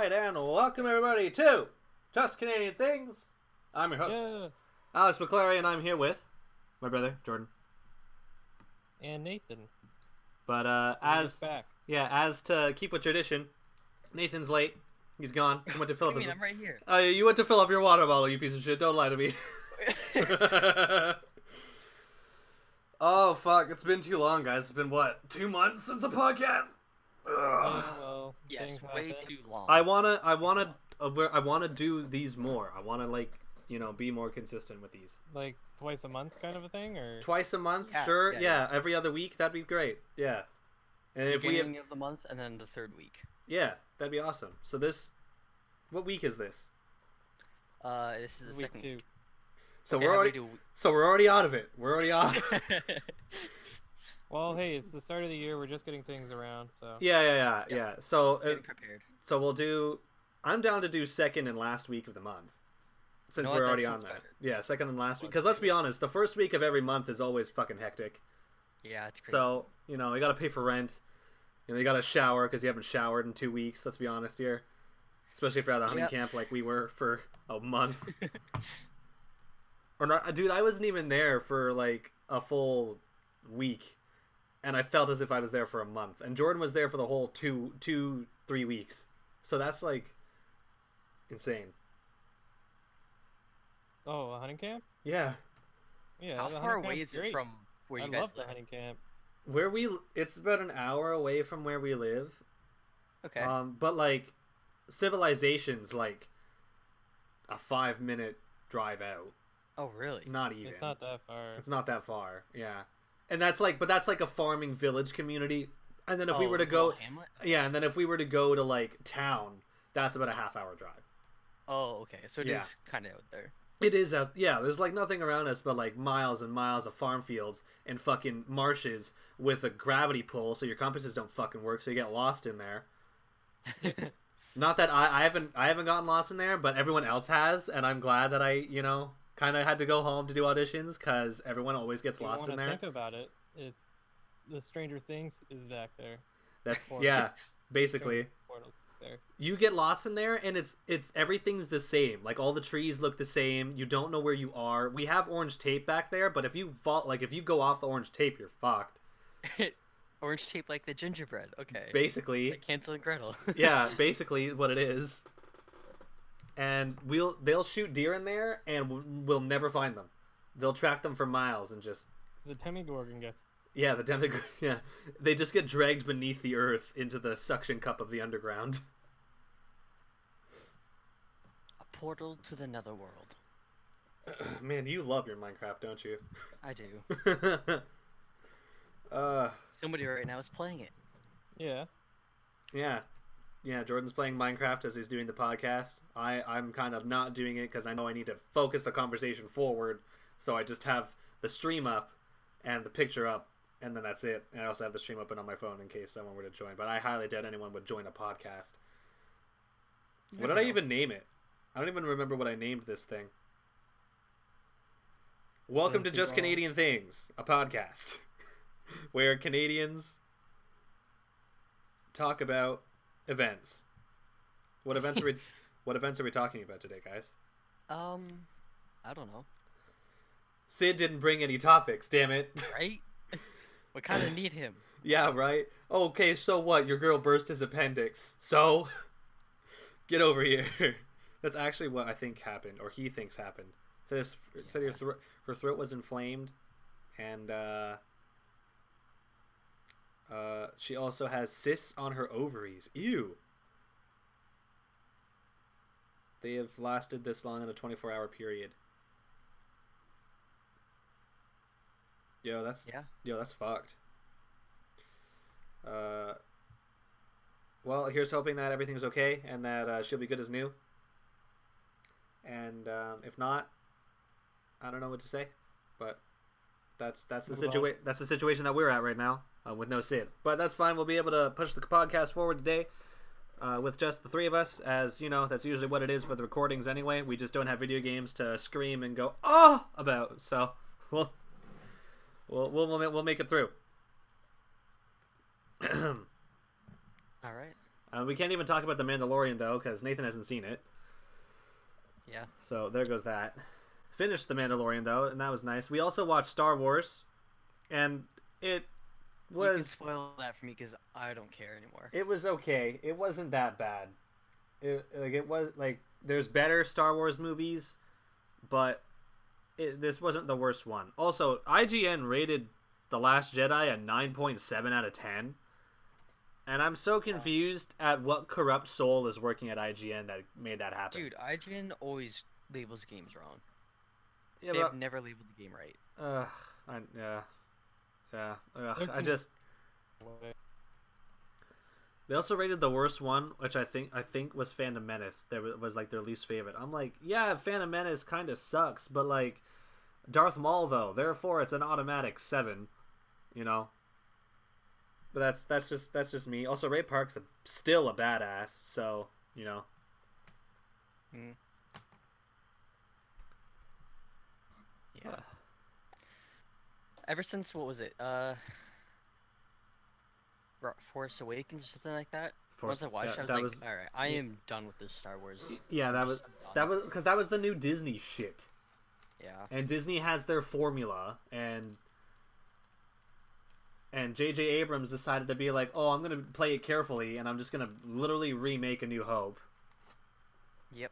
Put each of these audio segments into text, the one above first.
right, and welcome everybody to Just Canadian Things. I'm your host, Alex McClary, and I'm here with my brother, Jordan. And Nathan. But as to keep with tradition, Nathan's late. He's gone. He went to fill up I'm right here. You went to fill up your water bottle, you piece of shit. Don't lie to me. Oh, fuck. It's been too long, guys. It's been, 2 months since a podcast? Well, yes, way too long. I wanna do these more. I wanna, be more consistent with these. Like twice a month kind of a thing? Or twice a month? Yeah, sure. yeah. Every other week, that'd be great. Yeah. And if Beginning of the month and then the third week. Yeah, that'd be awesome. So what week is this? This is the week second 2. week. So Okay, we're already out of it. We're already out. Well, hey, it's the start of the year. We're just getting things around, so. Yeah. So Getting prepared. So we'll do. I'm down to do second and last week of the month, since we're already on that. Better. Yeah, second and last week. Because let's be honest, the first week of every month is always fucking hectic. Yeah, it's crazy. So you gotta pay for rent. You gotta shower because you haven't showered in 2 weeks. Let's be honest here, especially if you're at the hunting camp like we were for a month. Or not, dude. I wasn't even there for like a full week. And I felt as if I was there for a month. And Jordan was there for the whole 3 weeks. So that's like insane. Oh, a hunting camp? Yeah. Yeah. How far away is it from where you guys love the live? hunting camp. It's about an hour away from where we live. Okay. But like civilization's like a 5-minute drive out. Oh, really? Not even. It's not that far. It's not that far. Yeah. And that's like a farming village community. And then if we were to go, Hamlet? yeah, and then if we were to go to like town, that's about a half-hour drive. Oh, okay. So it is kind of out there. It is out. Yeah, there's like nothing around us but like miles and miles of farm fields and fucking marshes with a gravity pull, so your compasses don't fucking work, so you get lost in there. Not that I haven't gotten lost in there, but everyone else has, and I'm glad that I kind of had to go home to do auditions because everyone always gets lost in there. Think about it. It's the Stranger Things is back there. That's basically. There. You get lost in there, and it's everything's the same. Like all the trees look the same. You don't know where you are. We have orange tape back there, but if you go off the orange tape, you're fucked. Orange tape like the gingerbread. Okay. Basically. Like Hansel and Gretel. Yeah, basically what it is. And they'll shoot deer in there, and we'll never find them. They'll track them for miles and just. The Demogorgon gets. Yeah, yeah. They just get dragged beneath the earth into the suction cup of the underground. A portal to the netherworld. Man, you love your Minecraft, don't you? I do. Somebody right now is playing it. Yeah. Yeah, Jordan's playing Minecraft as he's doing the podcast. I'm kind of not doing it because I know I need to focus the conversation forward, so I just have the stream up and the picture up, and then that's it. And I also have the stream open on my phone in case someone were to join, but I highly doubt anyone would join a podcast. What did I even name it? I don't even remember what I named this thing. Welcome to Just Canadian Things, a podcast where Canadians talk about events. What events are we talking about today, guys? I don't know. Sid didn't bring any topics, damn it. Right? We kind of need him. Yeah, right? Okay, so what? Your girl burst his appendix. So? Get over here. That's actually what I think happened, or he thinks happened. Said her throat was inflamed, and she also has cysts on her ovaries. Ew. They have lasted this long in a 24-hour period. Yo, that's fucked. Well, here's hoping that everything's okay and that she'll be good as new. And if not, I don't know what to say. But that's the situation that we're at right now with no Sid. But that's fine. We'll be able to push the podcast forward today with just the three of us, as you know, that's usually what it is for the recordings anyway. We just don't have video games to scream and go about. So we'll make it through. All right. We can't even talk about The Mandalorian, though, because Nathan hasn't seen it. Yeah. So there goes that. Finished The Mandalorian, though, and that was nice. We also watched Star Wars, and it You can was... spoil that for me because I don't care anymore. It was okay. It wasn't that bad. There's better Star Wars movies, but this wasn't the worst one. Also, IGN rated The Last Jedi a 9.7 out of 10. And I'm so confused at what corrupt soul is working at IGN that made that happen. Dude, IGN always labels games wrong. Yeah, They've never labeled the game right. I just... They also rated the worst one, which I think was Phantom Menace. That was like their least favorite. I'm like, yeah, Phantom Menace kind of sucks, but like Darth Maul though, therefore it's an automatic 7, you know. But that's just me. Also, Ray Park's still a badass, so you know. Mm. Yeah. Ever since what was it? Force Awakens or something like that. Once I watched, I was like, all right, I am done with this Star Wars. Yeah, that was because that was the new Disney shit. Yeah. And Disney has their formula, and J.J. Abrams decided to be like, oh, I'm gonna play it carefully, and I'm just gonna literally remake A New Hope. Yep.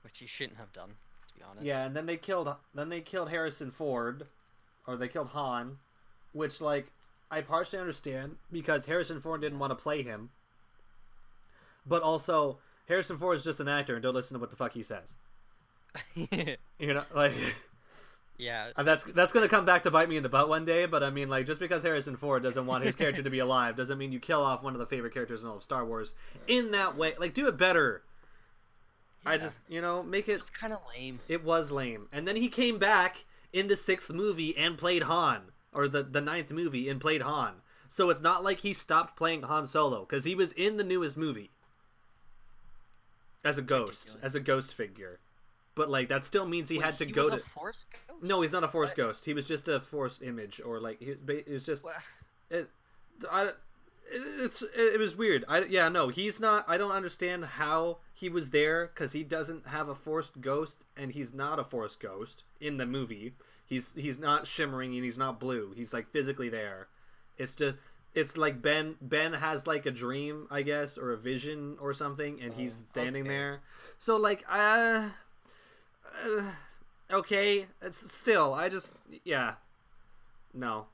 Which he shouldn't have done, to be honest. Yeah, and then they killed Harrison Ford, or they killed Han, which like I partially understand because Harrison Ford didn't want to play him, but also Harrison Ford is just an actor and don't listen to what the fuck he says. You know, like. Yeah. That's gonna come back to bite me in the butt one day, but I mean, like, just because Harrison Ford doesn't want his character to be alive doesn't mean you kill off one of the favorite characters in all of Star Wars in that way. Like, do it better. Yeah. I just, make it... It was kind of lame. It was lame. And then he came back in the 6th movie and played Han. Or the 9th movie and played Han. So it's not like he stopped playing Han Solo, because he was in the newest movie. As a ghost. As a ghost figure. But, like, that still means he had to go to... He was a Force ghost? No, he's not a Force ghost. He was just a Force image, or, like, it was just... It was weird. He's not... I don't understand how he was there, because he doesn't have a Force ghost, and he's not a Force ghost in the movie. He's not shimmering, and he's not blue. He's, like, physically there. It's just... It's like Ben has, like, a dream, I guess, or a vision or something, and he's standing there. So, like, okay, it's still, I just, no.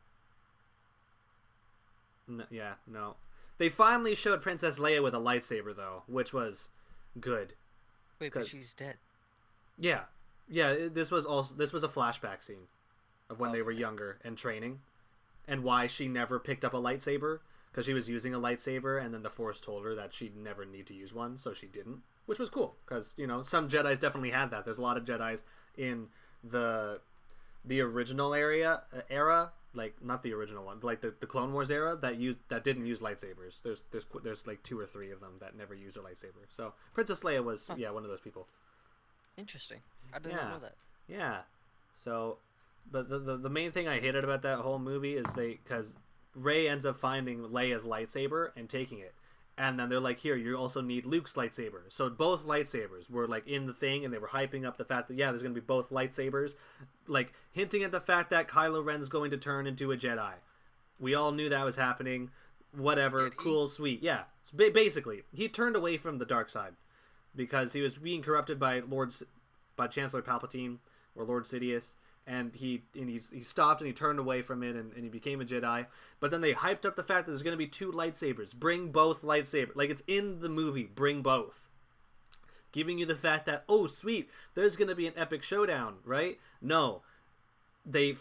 No. They finally showed Princess Leia with a lightsaber, though, which was good. Wait, but she's dead. Yeah, this was a flashback scene of when they were younger and training, and why she never picked up a lightsaber, because she was using a lightsaber, and then the Force told her that she'd never need to use one, so she didn't. Which was cool, because, some Jedis definitely had that. There's a lot of Jedis in the original era, like, not the original one, like the Clone Wars era, that didn't use lightsabers. There's like 2 or 3 of them that never used a lightsaber. So Princess Leia was, one of those people. Interesting. I did not know that. Yeah. So, but the main thing I hated about that whole movie is because Rey ends up finding Leia's lightsaber and taking it. And then they're like, here, you also need Luke's lightsaber. So both lightsabers were, like, in the thing, and they were hyping up the fact that, there's going to be both lightsabers. Like, hinting at the fact that Kylo Ren's going to turn into a Jedi. We all knew that was happening. Whatever. Cool, sweet. Yeah. Basically, he turned away from the dark side. Because he was being corrupted by Chancellor Palpatine, or Lord Sidious. And he stopped and he turned away from it and he became a Jedi. But then they hyped up the fact that there's going to be 2 lightsabers. Bring both lightsabers. Like, it's in the movie. Bring both. Giving you the fact that, oh, sweet, there's going to be an epic showdown, right? No. They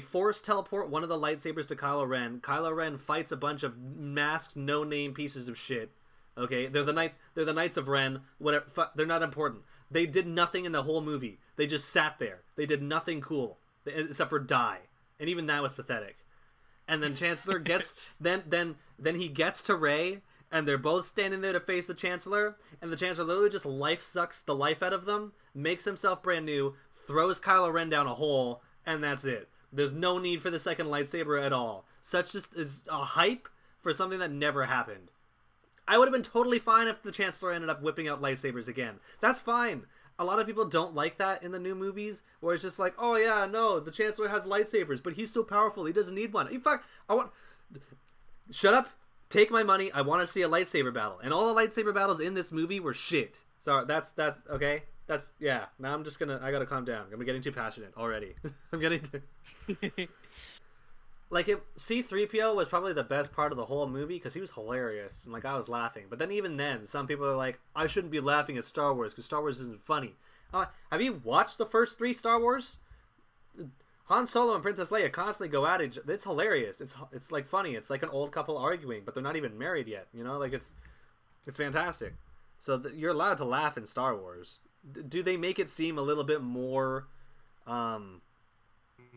force teleport one of the lightsabers to Kylo Ren. Kylo Ren fights a bunch of masked, no-name pieces of shit. Okay? They're the Knights of Ren. Whatever. They're not important. They did nothing in the whole movie. They just sat there. They did nothing cool except for die, and even that was pathetic. And then Chancellor gets then he gets to Rey, and they're both standing there to face the Chancellor, and the Chancellor literally just sucks the life out of them, makes himself brand new, throws Kylo Ren down a hole, and that's it. There's no need for the second lightsaber at all. Such just is a hype for something that never happened. I would have been totally fine if the Chancellor ended up whipping out lightsabers again. That's fine. A lot of people don't like that in the new movies, where it's just like, oh yeah, no, the Chancellor has lightsabers, but he's so powerful, he doesn't need one. In fact, shut up, take my money, I want to see a lightsaber battle. And all the lightsaber battles in this movie were shit. So that's okay? Yeah, now I gotta calm down. I'm getting too passionate already. I'm getting too... Like, C-3PO was probably the best part of the whole movie because he was hilarious and like I was laughing. But then even then, some people are like, I shouldn't be laughing at Star Wars because Star Wars isn't funny. Have you watched the first 3 Star Wars? Han Solo and Princess Leia constantly go at each other. It's hilarious. It's like funny. It's like an old couple arguing, but they're not even married yet. You know, like it's fantastic. So you're allowed to laugh in Star Wars. Do they make it seem a little bit more?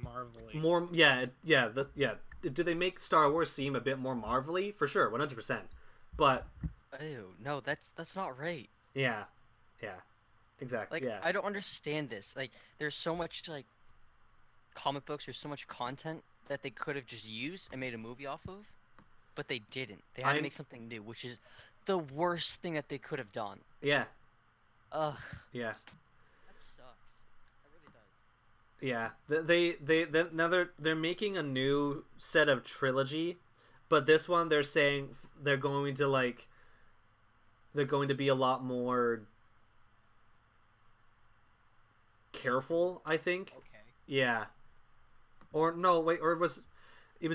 Marvelly. More, yeah. Do they make Star Wars seem a bit more marvelly? For sure, 100%. But ew, no, that's not right. Yeah, exactly. Like, yeah. I don't understand this. Like, there's so much like comic books. There's so much content that they could have just used and made a movie off of, but they didn't. They had to make something new, which is the worst thing that they could have done. Yeah. Ugh. Yeah. That sucks. That Yeah, really does. now they're making a new set of trilogy, but this one they're saying they're going to be a lot more careful, I think. Okay. Yeah. Or no, wait, or it was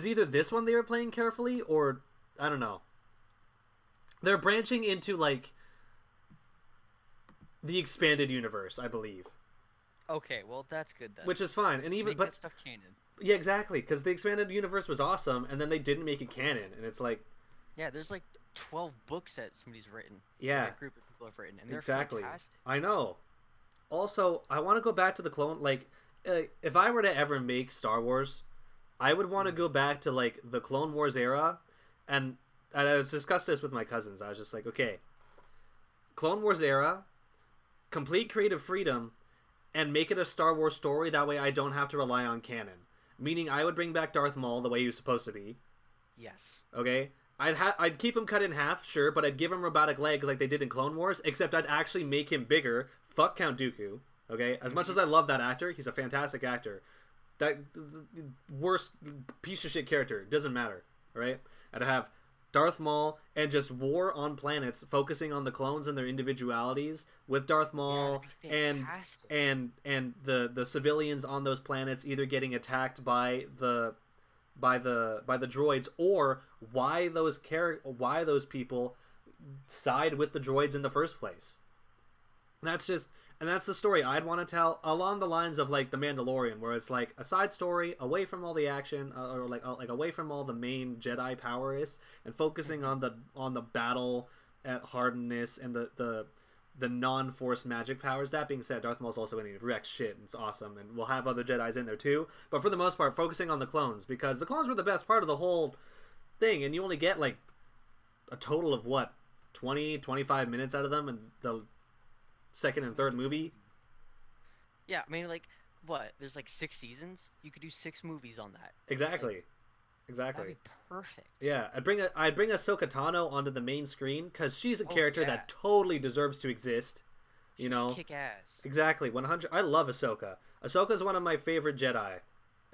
either this one they were playing carefully, or I don't know. They're branching into like the expanded universe, I believe. Okay, well that's good then. Which is fine, and even Make that stuff canon. Yeah, exactly, because the expanded universe was awesome, and then they didn't make it canon, and it's like. Yeah, there's like 12 books that somebody's written. Yeah. That a group of people have written, and they're exactly. fantastic. I know. Also, I want to go back to the clone. Like, if I were to ever make Star Wars, I would want to go back to like the Clone Wars era, and I was discussed this with my cousins. I was just like, okay, Clone Wars era, complete creative freedom, and make it a Star Wars story. That way, I don't have to rely on canon. Meaning, I would bring back Darth Maul the way he was supposed to be. Yes. Okay. I'd keep him cut in half, sure, but I'd give him robotic legs like they did in Clone Wars. Except I'd actually make him bigger. Fuck Count Dooku. Okay. As much as I love that actor, he's a fantastic actor. That worst piece of shit character doesn't matter. Right. I'd have Darth Maul and just war on planets, focusing on the clones and their individualities, with Darth Maul and the civilians on those planets either getting attacked by the droids, or why those people side with the droids in the first place. That's the story I'd want to tell, along the lines of like The Mandalorian, where it's like a side story away from all the action, or like away from all the main Jedi powers, and focusing on the battle at hardness and the non-force magic powers. That being said, Darth Maul's also in it, wrecks shit, and it's awesome, and we'll have other Jedis in there too. But for the most part, focusing on the clones, because the clones were the best part of the whole thing, and you only get like a total of 20-25 minutes out of them in the second and third movie. Yeah, I mean, like, what? There's like 6 seasons. You could do 6 movies on that. Exactly. Like, exactly. That'd be perfect. Yeah, I'd bring Ahsoka Tano onto the main screen because she's a character that totally deserves to exist. You know, kick ass. Exactly, 100. I love Ahsoka. Ahsoka's one of my favorite Jedi.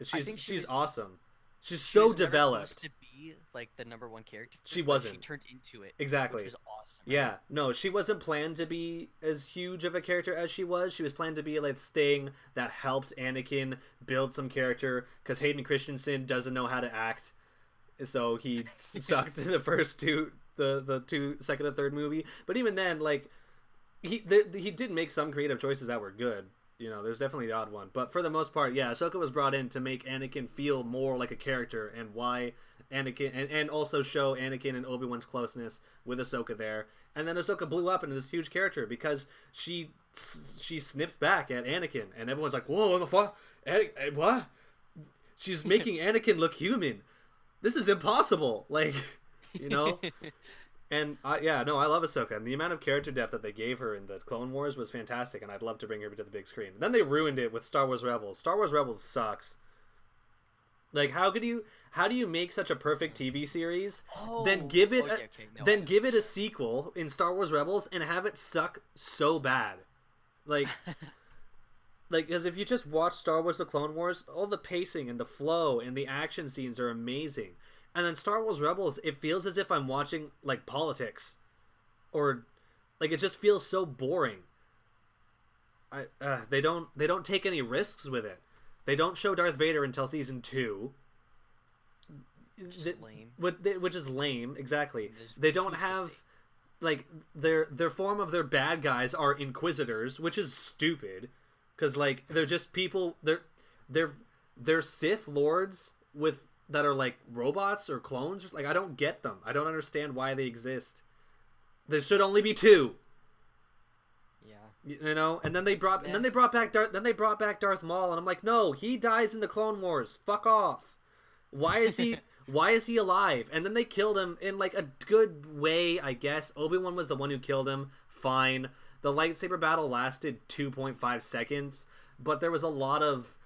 She's awesome. She's so developed. Supposed to be like the #1 character. She wasn't. She turned into it. Exactly. Which was awesome. Right? Yeah. No, she wasn't planned to be as huge of a character as she was. She was planned to be like this thing that helped Anakin build some character, because Hayden Christensen doesn't know how to act, so he sucked in the first two, the second and third movie. But even then, like he did make some creative choices that were good. You know, there's definitely the odd one. But for the most part, yeah, Ahsoka was brought in to make Anakin feel more like a character, and why Anakin, and also show Anakin and Obi-Wan's closeness with Ahsoka there. And then Ahsoka blew up into this huge character because she snips back at Anakin, and everyone's like, whoa, what the fuck? What? She's making Anakin look human. This is impossible. Like, you know? And I love Ahsoka, and the amount of character depth that they gave her in the Clone Wars was fantastic, and I'd love to bring her to the big screen. Then they ruined it with Star Wars Rebels. Star Wars Rebels sucks. Like, how do you make such a perfect TV series, Oh, then give it, okay, okay. No, I then know give what it you're a sequel in Star Wars Rebels and have it suck so bad, like, saying. because if you just watch Star Wars: The Clone Wars, all the pacing and the flow and the action scenes are amazing, and then Star Wars Rebels, it feels as if I'm watching like politics, or like it just feels so boring. They don't take any risks with it. They don't show Darth Vader until season 2. Just lame. Which is lame, exactly. There's They don't huge have mistake. like their form of their bad guys are Inquisitors, which is stupid, because like they're just people. They're Sith lords with that are like robots or clones. Like I don't get them. I don't understand why they exist. There should only be 2. Yeah. You know, and then they brought back Darth Maul, and I'm like, no, he dies in the Clone Wars. Fuck off. Why is he why is he alive? And then they killed him in like a good way, I guess. Obi-Wan was the one who killed him. Fine. The lightsaber battle lasted 2.5 seconds, but there was a lot of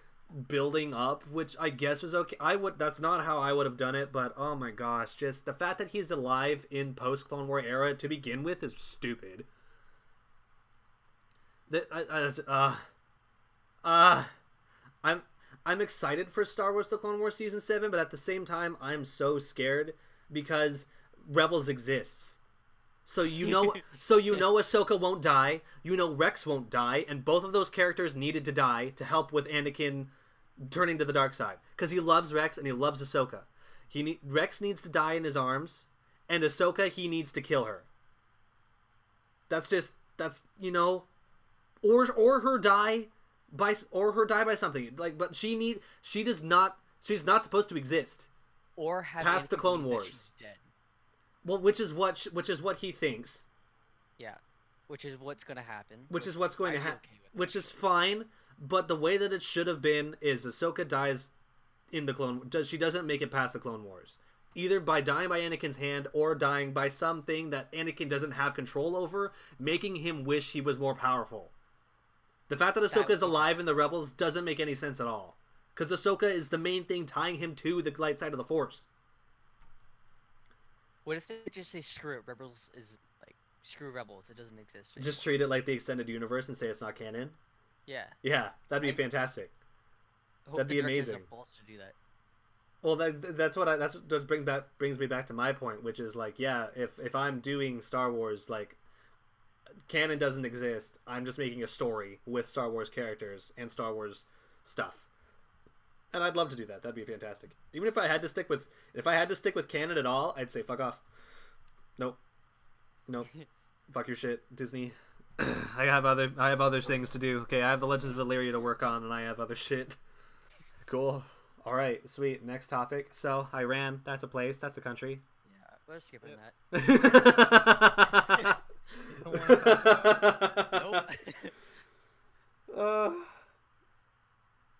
building up, which I guess was okay. That's not how I would have done it, but oh my gosh, just the fact that he's alive in post Clone War era to begin with is stupid. I'm excited for Star Wars: The Clone Wars season 7, but at the same time, I'm so scared because Rebels exists. So you know Ahsoka won't die. You know Rex won't die, and both of those characters needed to die to help with Anakin turning to the dark side because he loves Rex and he loves Ahsoka. Rex needs to die in his arms, and Ahsoka he needs to kill her. That's or her die by something like. But she's not supposed to exist. Or have past the Anakin Clone believe that Wars. she's dead. Well, which is what he thinks. Yeah, which is what's going to happen. Which is what's going to I'd be happen. okay with, Which is actually. fine, but the way that it should have been is Ahsoka dies in the Clone. She doesn't make it past the Clone Wars, either by dying by Anakin's hand or dying by something that Anakin doesn't have control over, making him wish he was more powerful. The fact that Ahsoka is alive in the Rebels doesn't make any sense at all, because Ahsoka is the main thing tying him to the light side of the Force. What if they just say screw it? Rebels is like screw Rebels. It doesn't exist anymore. Just treat it like the extended universe and say it's not canon. Yeah. Yeah, that'd be fantastic. I hope That'd the be directors amazing. have balls to do that. Well, that's what brings me back to my point, which is like, yeah, if I'm doing Star Wars, like, canon doesn't exist. I'm just making a story with Star Wars characters and Star Wars stuff, and I'd love to do that. That'd be fantastic. Even if I had to stick with canon at all, I'd say fuck off. Nope. Fuck your shit, Disney. I have other things to do. Okay, I have the Legends of Valyria to work on, and I have other shit. Cool. All right, sweet. Next topic. So, Iran, that's a place. That's a country. Yeah, we're skipping Nope. that.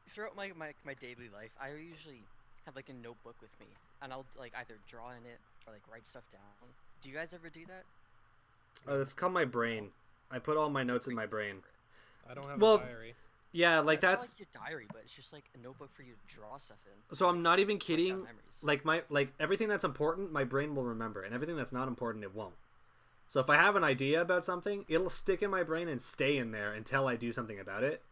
Throughout my daily life, I usually have like a notebook with me, and I'll like either draw in it or like write stuff down. Do you guys ever do that? It's called my brain. I put all my notes in my brain. I don't have Well, a diary. Yeah, like That's that's not like your diary, but it's just like a notebook for you to draw stuff in. so I'm not even Write down kidding. memories. Like everything that's important, my brain will remember, and everything that's not important, it won't. So if I have an idea about something, it'll stick in my brain and stay in there until I do something about it.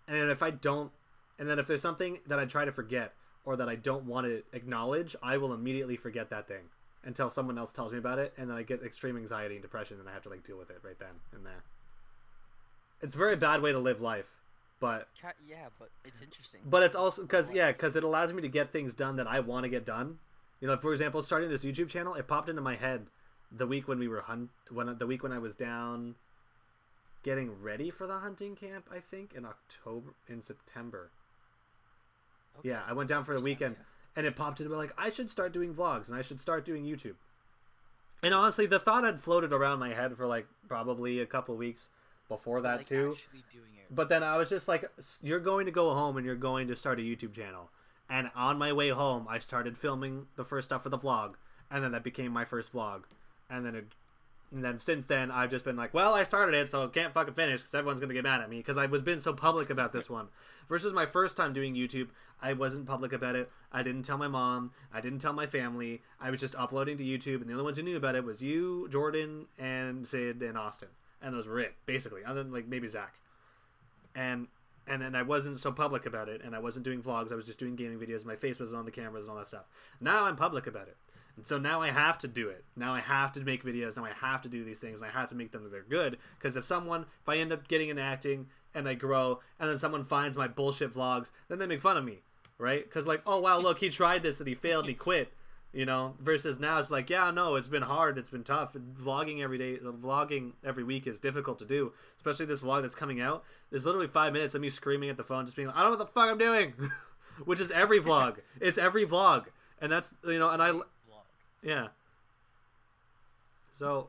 And if I don't, and then if there's something that I try to forget or that I don't want to acknowledge, I will immediately forget that thing until someone else tells me about it, and then I get extreme anxiety and depression, and I have to like deal with it right then and there. It's a very bad way to live life, but Yeah, but it's interesting. but it's also because it allows me to get things done that I want to get done. You know, for example, starting this YouTube channel, it popped into my head the week when we were the week when I was down getting ready for the hunting camp, I think in September. Okay. Yeah, I went down for the weekend, Yeah. and it popped into me like I should start doing vlogs and I should start doing YouTube. And honestly, the thought had floated around my head for like probably a couple weeks before that Like, too. actually doing it. But then I was just like, you're going to go home and you're going to start a YouTube channel. And on my way home, I started filming the first stuff for the vlog, and then that became my first vlog, and then it And then since then, I've just been like, well, I started it, so can't fucking finish because everyone's going to get mad at me because I was been so public about this one. Versus my first time doing YouTube, I wasn't public about it. I didn't tell my mom. I didn't tell my family. I was just uploading to YouTube, and the only ones who knew about it was you, Jordan, and Sid, and Austin. And those were it, basically, other than, like, maybe Zach. And then I wasn't so public about it, and I wasn't doing vlogs. I was just doing gaming videos. My face was on the cameras and all that stuff. Now I'm public about it. And so now I have to do it. Now I have to make videos. Now I have to do these things. And I have to make them that they're good. Because if I end up getting into acting and I grow, and then someone finds my bullshit vlogs, then they make fun of me, right? Because like, oh wow, look, he tried this and he failed and he quit, you know. Versus now it's like, yeah, no, it's been hard, it's been tough. And vlogging every week is difficult to do. Especially this vlog that's coming out. There's literally 5 minutes of me screaming at the phone, just being like, I don't know what the fuck I'm doing, which is every vlog. It's every vlog, and that's and yeah. So,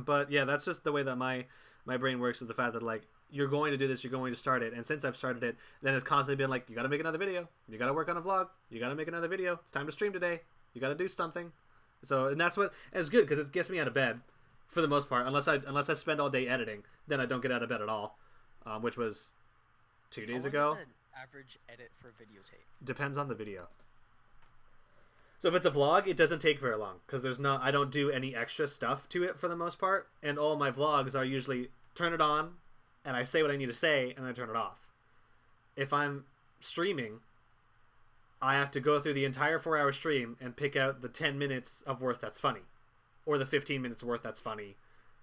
but yeah, that's just the way that my brain works, is the fact that like, you're going to do this, you're going to start it, and since I've started it, then it's constantly been like, you got to make another video, you got to work on a vlog, you got to make another video, it's time to stream today, you got to do something. So, and that's and it's good because it gets me out of bed for the most part, unless I spend all day editing, then I don't get out of bed at all, which was 2 days ago. How long is an average edit for a videotape? Depends on the video. So if it's a vlog, it doesn't take very long because I don't do any extra stuff to it for the most part, and all my vlogs are usually turn it on, and I say what I need to say, and then turn it off. If I'm streaming, I have to go through the entire 4-hour stream and pick out the 10 minutes of worth that's funny, or the 15 minutes worth that's funny,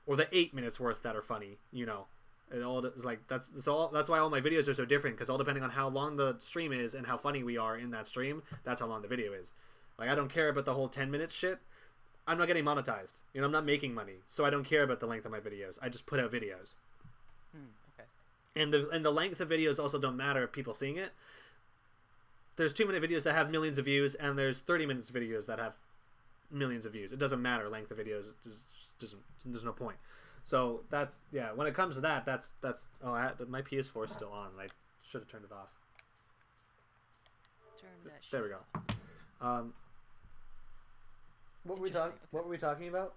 or the 8 minutes worth that are funny. You know, it all like that's why all my videos are so different, because all depending on how long the stream is and how funny we are in that stream, that's how long the video is. Like, I don't care about the whole 10 minutes shit. I'm not getting monetized. You know, I'm not making money, so I don't care about the length of my videos. I just put out videos. Okay. And the length of videos also don't matter if people seeing it. There's 2-minute videos that have millions of views, and there's 30 minutes videos that have millions of views. It doesn't matter length of videos. There's no point. So that's, yeah. When it comes to that, that's. Oh, my PS4 is still on. I should have turned it off. Turn that shit There we go. What were we talking about?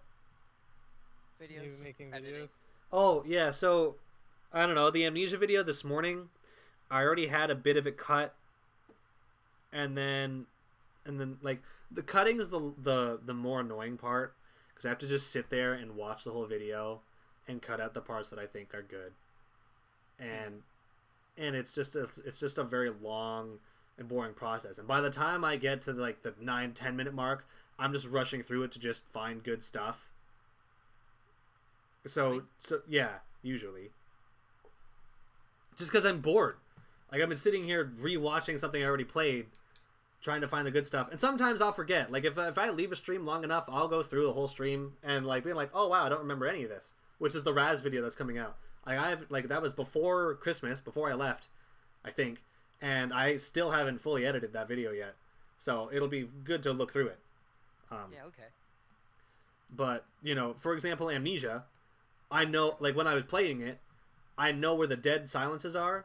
Videos. You making editing. videos? Oh, yeah, so, I don't know, the Amnesia video this morning, I already had a bit of it cut, and then, like, the cutting is the more annoying part, because I have to just sit there and watch the whole video, and cut out the parts that I think are good, and it's just a very long and boring process, and by the time I get to, like, the 9-10 minute mark, I'm just rushing through it to just find good stuff. So yeah, usually. Just because I'm bored. Like, I've been sitting here rewatching something I already played, trying to find the good stuff. And sometimes I'll forget. Like, if I leave a stream long enough, I'll go through the whole stream and, like, being like, oh, wow, I don't remember any of this. Which is the Raz video that's coming out. Like, that was before Christmas, before I left, I think. And I still haven't fully edited that video yet. So it'll be good to look through it. Yeah, okay. But, you know, for example, Amnesia, I know, like, when I was playing it, I know where the dead silences are.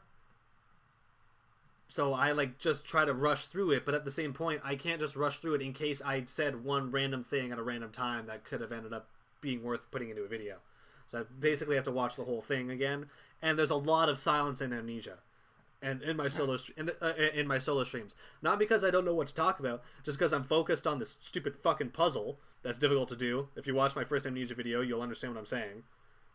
So I, like, just try to rush through it, but at the same point, I can't just rush through it in case I said one random thing at a random time that could have ended up being worth putting into a video. So I basically have to watch the whole thing again, and there's a lot of silence in Amnesia. And in my solo streams, not because I don't know what to talk about, just because I'm focused on this stupid fucking puzzle that's difficult to do. If you watch my first Amnesia video, you'll understand what I'm saying.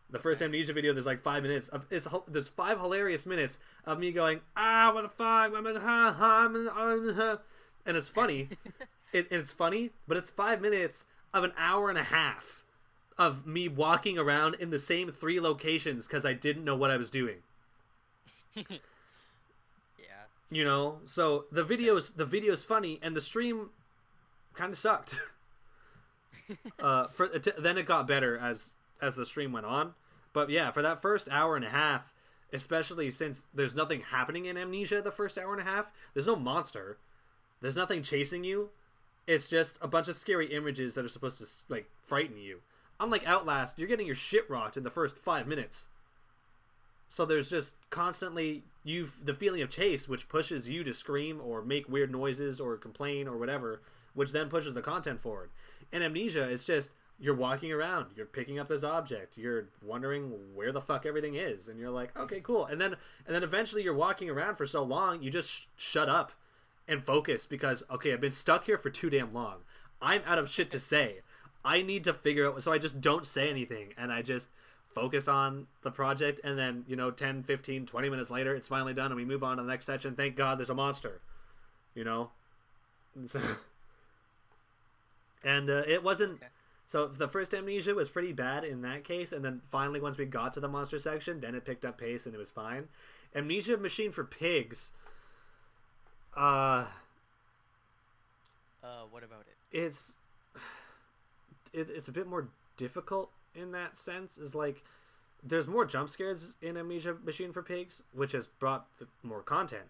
The first Amnesia video, there's like 5 minutes of there's 5 hilarious minutes of me going, what the fuck, and it's funny. It's funny, but it's 5 minutes of an hour and a half of me walking around in the same 3 locations because I didn't know what I was doing. You know, so the video's funny, and the stream kind of sucked. Then it got better as the stream went on, but yeah, for that first hour and a half, especially since there's nothing happening in Amnesia the first hour and a half, there's no monster, there's nothing chasing you, it's just a bunch of scary images that are supposed to, like, frighten you. Unlike Outlast, you're getting your shit rocked in the first 5 minutes. So there's just constantly the feeling of chase, which pushes you to scream or make weird noises or complain or whatever, which then pushes the content forward. In Amnesia, it's just You're walking around, you're picking up this object, you're wondering where the fuck everything is, and you're like, okay, cool. And then eventually you're walking around for so long, you just shut up and focus because, okay, I've been stuck here for too damn long. I'm out of shit to say. I need to figure out, so I just don't say anything, and I just focus on the project, and then, 10, 15, 20 minutes later, it's finally done, and we move on to the next section. Thank God there's a monster, And so, and it wasn't... Okay. So the first Amnesia was pretty bad in that case, and then finally once we got to the monster section, then it picked up pace and it was fine. Amnesia Machine for Pigs. What about it? It's a bit more difficult in that sense. Is like there's more jump scares in Amnesia Machine for Pigs, which has brought more content,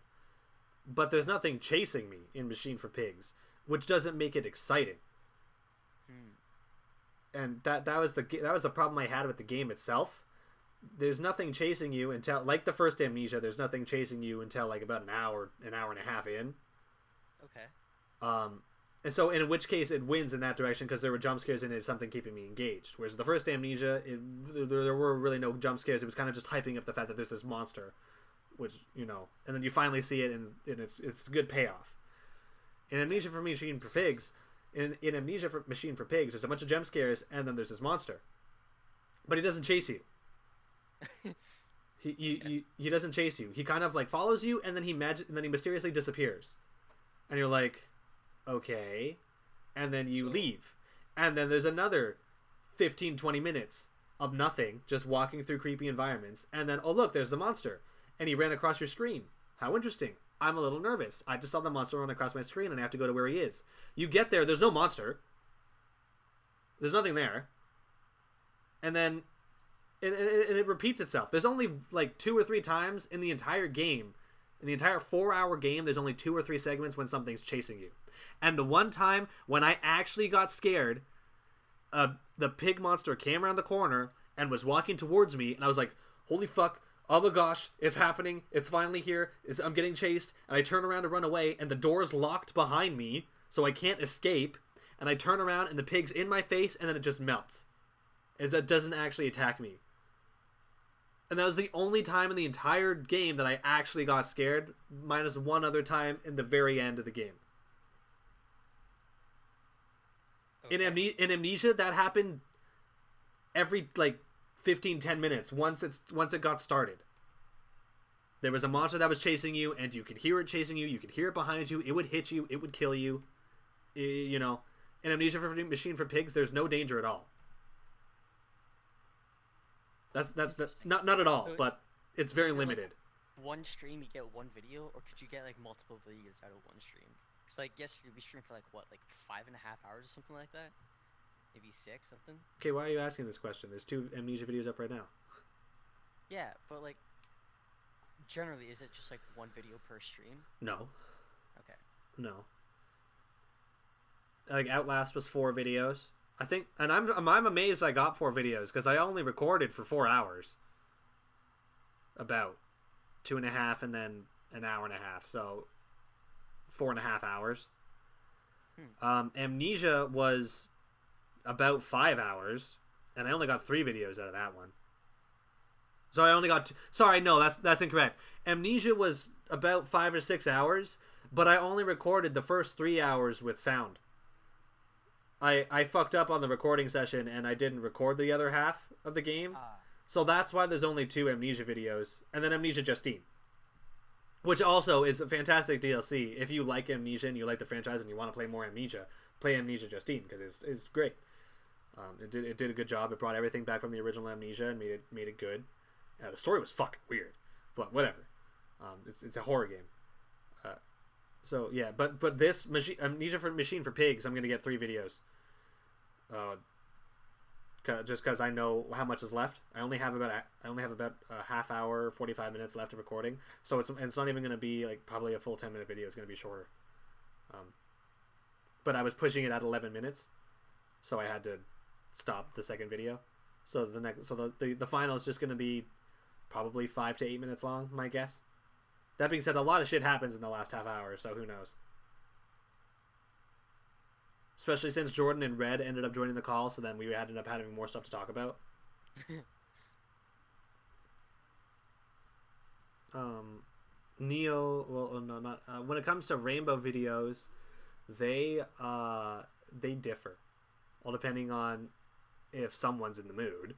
but there's nothing chasing me in Machine for Pigs, which doesn't make it exciting. And that was the problem I had with the game itself. There's nothing chasing you until, like the first Amnesia, there's nothing chasing you until like about an hour and a half in. Okay. And so in which case it wins in that direction because there were jump scares and it's something keeping me engaged. Whereas the first Amnesia, there were really no jump scares. It was kind of just hyping up the fact that there's this monster, which, and then you finally see it and it's a good payoff. In Amnesia for Machine for Pigs, In Amnesia for Machine for Pigs, there's a bunch of jump scares, and then there's this monster. But he doesn't chase you. He doesn't chase you. He kind of like follows you, and then he mysteriously disappears. And you're like, okay. And then you leave. And then there's another 15, 20 minutes of nothing, just walking through creepy environments. And then, oh look, there's the monster. And he ran across your screen. How interesting. I'm a little nervous. I just saw the monster run across my screen and I have to go to where he is. You get there, there's no monster. There's nothing there. And then it repeats itself. There's only like 2 or 3 times in the entire game. In the entire 4-hour game, there's only 2 or 3 segments when something's chasing you. And the one time when I actually got scared, the pig monster came around the corner and was walking towards me, and I was like, holy fuck. Oh my gosh, it's happening. It's finally here. I'm getting chased. And I turn around to run away, and the door's locked behind me, so I can't escape. And I turn around, and the pig's in my face, and then it just melts. It doesn't actually attack me. And that was the only time in the entire game that I actually got scared, minus one other time in the very end of the game. Okay. In Amnesia, that happened every, 10 minutes once it got started. There was a monster that was chasing you, and you could hear it chasing you. You could hear it behind you. It would hit you. It would kill you. In Amnesia for Machine for Pigs, there's no danger at all. That's not at all, but it's very limited. One stream you get one video, or could you get multiple videos out of one stream? Because yesterday we streamed for 5.5 hours or something like that. Maybe 6, something. Okay, why are you asking this question? There's 2 Amnesia videos up right now. Yeah, but generally, is it just one video per stream? No. Okay. No. Outlast was 4 videos, I think, and I'm amazed I got 4 videos because I only recorded for 4 hours. About 2.5 and then an hour and a half, so 4.5 hours. Amnesia was about 5 hours, and I only got 3 videos out of that one. So I only got sorry, no, that's incorrect. Amnesia was about 5 or 6 hours, but I only recorded the first 3 hours with sound. I fucked up on the recording session, and I didn't record the other half of the game. So that's why there's only 2 Amnesia videos, and then Amnesia Justine, which also is a fantastic DLC. If you like Amnesia and you like the franchise and you want to play more Amnesia, play Amnesia Justine because it's great. It did a good job. It brought everything back from the original Amnesia and made it good. The story was fucking weird, but whatever. It's a horror game. So yeah, but this Amnesia for Machine for Pigs, I'm gonna get 3 videos. Just because I know how much is left. I only have about a half hour, 45 minutes left of recording. So it's not even gonna be probably a full 10-minute video. It's gonna be shorter. But I was pushing it at 11 minutes, so I had to stop the second video. So the final is just gonna be probably 5 to 8 minutes long, my guess. That being said, a lot of shit happens in the last half hour, so who knows? especially since Jordan and Red ended up joining the call. So then we ended up having more stuff to talk about. Neo, well, no, not when it comes to Rainbow videos, they differ, all depending on if someone's in the mood.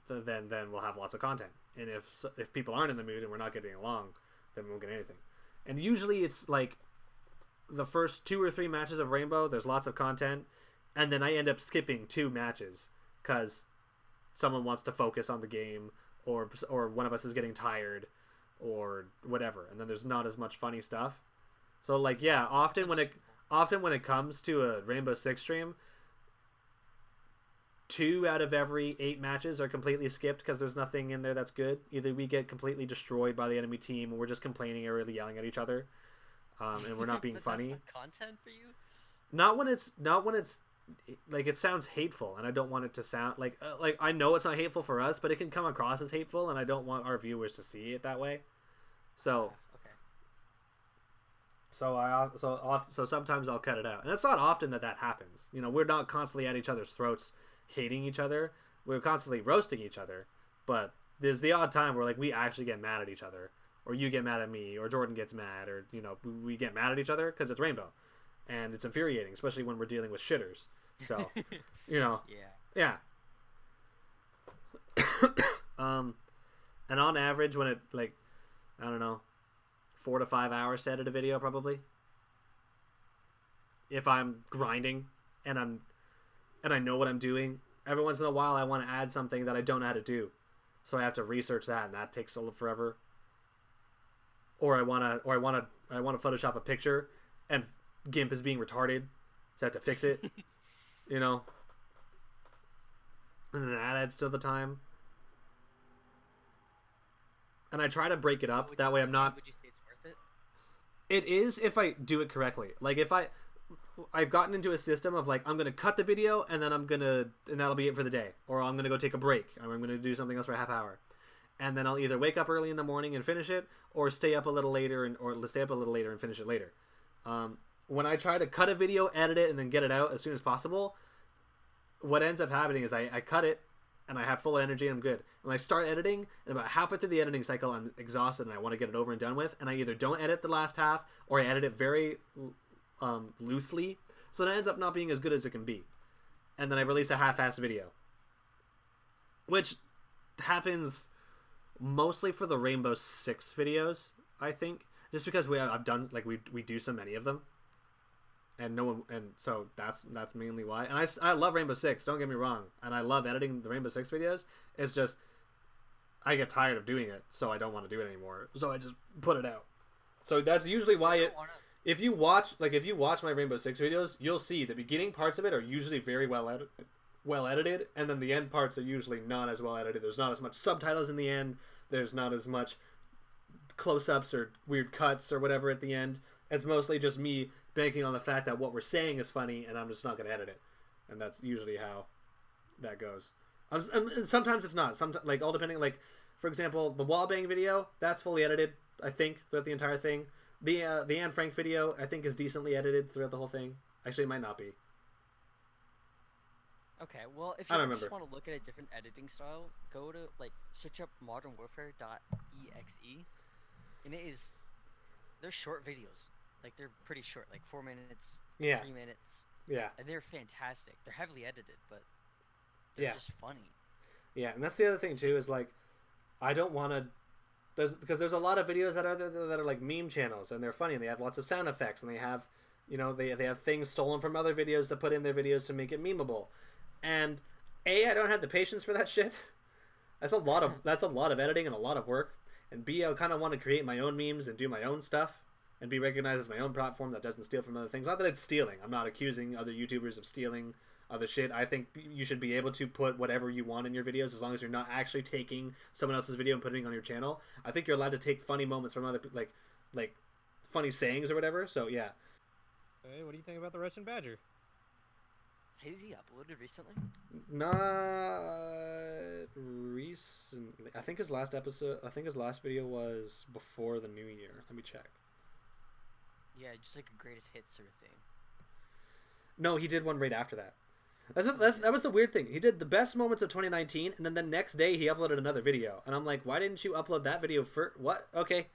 Then we'll have lots of content, and if people aren't in the mood and we're not getting along, then we won't get anything. And usually it's like the first 2 or 3 matches of Rainbow, there's lots of content, and then I end up skipping 2 matches because someone wants to focus on the game, or one of us is getting tired, or whatever, and then there's not as much funny stuff. So like, yeah, often when it comes to a Rainbow Six stream, 2 out of every 8 matches are completely skipped because there's nothing in there that's good. Either we get completely destroyed by the enemy team, or we're just complaining or really yelling at each other, and we're not being but funny. That's not content for you? Not when it's like, it sounds hateful, and I don't want it to sound like I know it's not hateful for us, but it can come across as hateful, and I don't want our viewers to see it that way. So Okay. so sometimes I'll cut it out, and it's not often that happens. You know, we're not constantly at each other's throats, hating each other. We're constantly roasting each other, but there's the odd time where like we actually get mad at each other, or you get mad at me, or Jordan gets mad, or you know, we get mad at each other because it's Rainbow, and it's infuriating, especially when we're dealing with shitters. So, you know, yeah. And on average, when it, like, I don't know, 4 to 5 hours to edit a video, probably. If I'm grinding and I know what I'm doing, every once in a while I want to add something that I don't know how to do, so I have to research that, and that takes a little forever. Or I want to Photoshop a picture, and GIMP is being retarded, so I have to fix it. You know, and then that adds to the time. And I try to break it up. That way I'm not... Would you say it's worth it? It is if I do it correctly. Like, if I've gotten into a system of, like, I'm going to cut the video, and then and that'll be it for the day. Or I'm going to go take a break. Or I'm going to do something else for a half hour. And then I'll either wake up early in the morning and finish it, or stay up a little later and finish it later. When I try to cut a video, edit it, and then get it out as soon as possible, what ends up happening is I cut it, and I have full energy, and I'm good. When I start editing, and about halfway through the editing cycle, I'm exhausted, and I want to get it over and done with, and I either don't edit the last half, or I edit it very loosely, so it ends up not being as good as it can be. And then I release a half-assed video. Which happens mostly for the Rainbow Six videos, I think. Just because I've done, like, we do so many of them. And so that's mainly why. And I love Rainbow Six, don't get me wrong, and I love editing the Rainbow Six videos. It's just I get tired of doing it, so I don't want to do it anymore. So I just put it out. So that's usually why if you watch my Rainbow Six videos, you'll see the beginning parts of it are usually very well edited, and then the end parts are usually not as well edited. There's not as much subtitles in the end. There's not as much close-ups or weird cuts or whatever at the end. It's mostly just me banking on the fact that what we're saying is funny, and I'm just not going to edit it. And that's usually how that goes. And sometimes it's not. Sometimes, like, all depending, like, for example, the wallbang video, that's fully edited, I think, throughout the entire thing. The Anne Frank video, I think, is decently edited throughout the whole thing. Actually, it might not be. Okay, well, if you just want to look at a different editing style, go to, like, search up modernwarfare.exe, and they're short videos. Like, they're pretty short, like 4 minutes, 3 minutes. Yeah. And they're fantastic. They're heavily edited, but they're just funny. Yeah, and that's the other thing, too, is, like, I don't want to... Because there's a lot of videos that are like meme channels, and they're funny, and they have lots of sound effects, and they have, you know, they have things stolen from other videos to put in their videos to make it memeable. And A, I don't have the patience for that shit. That's a lot of editing and a lot of work. And B, I kind of want to create my own memes and do my own stuff and be recognized as my own platform that doesn't steal from other things. Not that it's stealing. I'm not accusing other YouTubers of stealing other shit. I think you should be able to put whatever you want in your videos as long as you're not actually taking someone else's video and putting it on your channel. I think you're allowed to take funny moments from other people, like funny sayings or whatever. So yeah. Hey, what do you think about the Russian Badger? Has he uploaded recently? Not recently. I think his last video was before the new year. Let me check. Yeah, just like a greatest hits sort of thing. No, he did one right after that. That was the weird thing. He did the best moments of 2019, and then the next day he uploaded another video, and I'm like, why didn't you upload that video for what? Okay.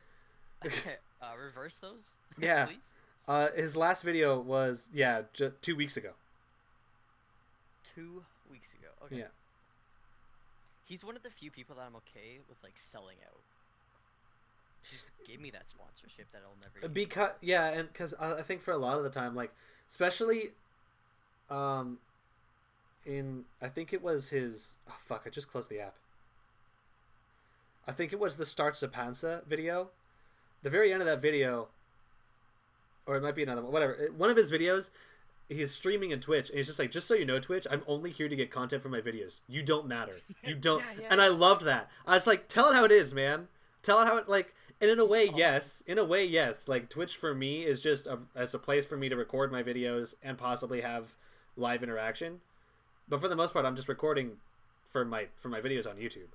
Reverse those. Yeah. Please. His last video was 2 weeks ago. 2 weeks ago. Okay. Yeah. He's one of the few people that I'm okay with like selling out. Just give me that sponsorship that I'll never use. Because I think for a lot of the time, like especially, I think it was his. Oh fuck! I just closed the app. I think it was the Starts a Panza video. The very end of that video, or it might be another one. Whatever. One of his videos, he's streaming in Twitch, and he's just like, just so you know, Twitch, I'm only here to get content for my videos. You don't matter. You don't. Yeah. And I loved that. I was like, tell it how it is, man. Tell it how it like. And in a way, yes. In a way, yes. Like Twitch for me is just as a place for me to record my videos and possibly have live interaction. But for the most part, I'm just recording for my videos on YouTube.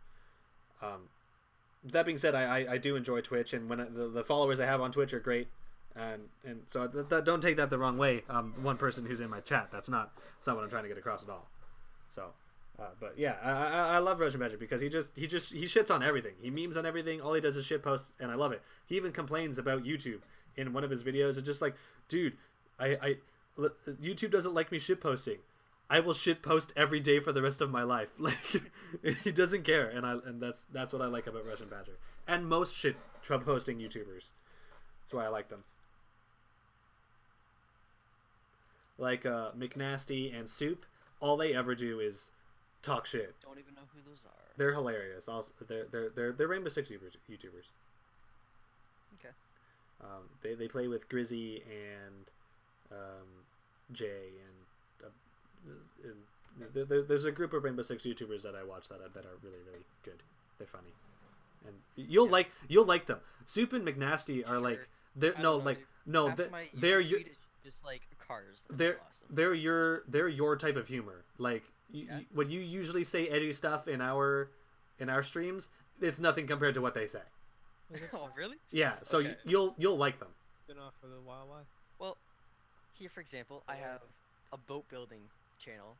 That being said, I do enjoy Twitch, and when the followers I have on Twitch are great, and so don't take that the wrong way. One person who's in my chat, that's not what I'm trying to get across at all. So, but yeah, I love Russian Badger because he shits on everything. He memes on everything. All he does is shit post, and I love it. He even complains about YouTube in one of his videos. It's just like, dude, YouTube doesn't like me shit posting. I will shit post every day for the rest of my life. Like he doesn't care, and that's what I like about Russian Badger and most shit posting YouTubers. That's why I like them. Like McNasty and Soup, all they ever do is talk shit. Don't even know who those are. They're hilarious. Also, they're Rainbow Six YouTubers. Okay. They play with Grizzy and Jay and there's a group of Rainbow Six YouTubers that I watch that are really really good. They're funny, and you'll like them. Soup and McNasty are like they're they're just like cars. They're awesome. they're your type of humor. Like when you usually say edgy stuff in our streams, it's nothing compared to what they say. Oh really? Yeah. So okay. you'll like them. Been off for the wild. Well, here for example, I have a boat building channel,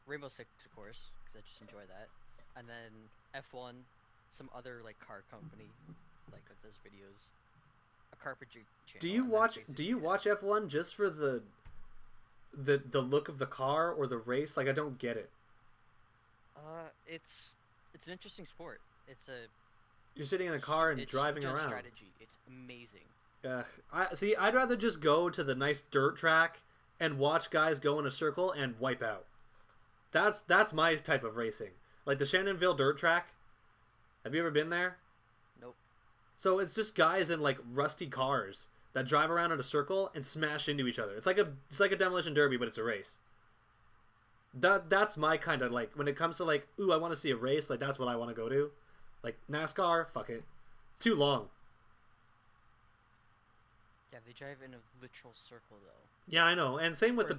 Rainbow Six of course, because I just enjoy that, and then F1, some other like car company, like that does videos, a carpentry channel. Do you watch F1 just for the look of the car or the race? Like I don't get it. It's an interesting sport. You're sitting in a car and driving around. Strategy. It's amazing. I'd rather just go to the nice dirt track and watch guys go in a circle and wipe out. That's my type of racing. Like the Shannonville dirt track. Have you ever been there? Nope. So it's just guys in like rusty cars that drive around in a circle and smash into each other. It's like a demolition derby, but it's a race. That's my kind of like when it comes to like, ooh, I want to see a race, like that's what I want to go to. Like NASCAR, fuck it. It's too long. Yeah, they drive in a literal circle though. Yeah, I know. And same with the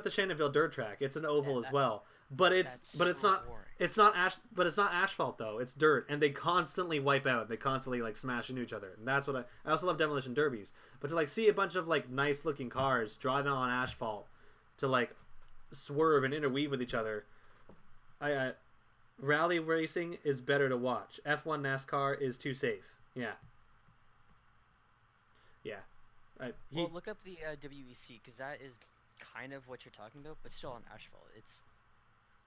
Shannonville dirt track. It's an oval as well. But it's not asphalt though. It's dirt, and they constantly wipe out. They constantly like smash into each other. And that's what I also love demolition derbies. But to like see a bunch of like nice looking cars driving on asphalt to like swerve and interweave with each other. Rally racing is better to watch. F1 NASCAR is too safe. Yeah. Well, look up the WEC because that is kind of what you're talking about, but still on asphalt. It's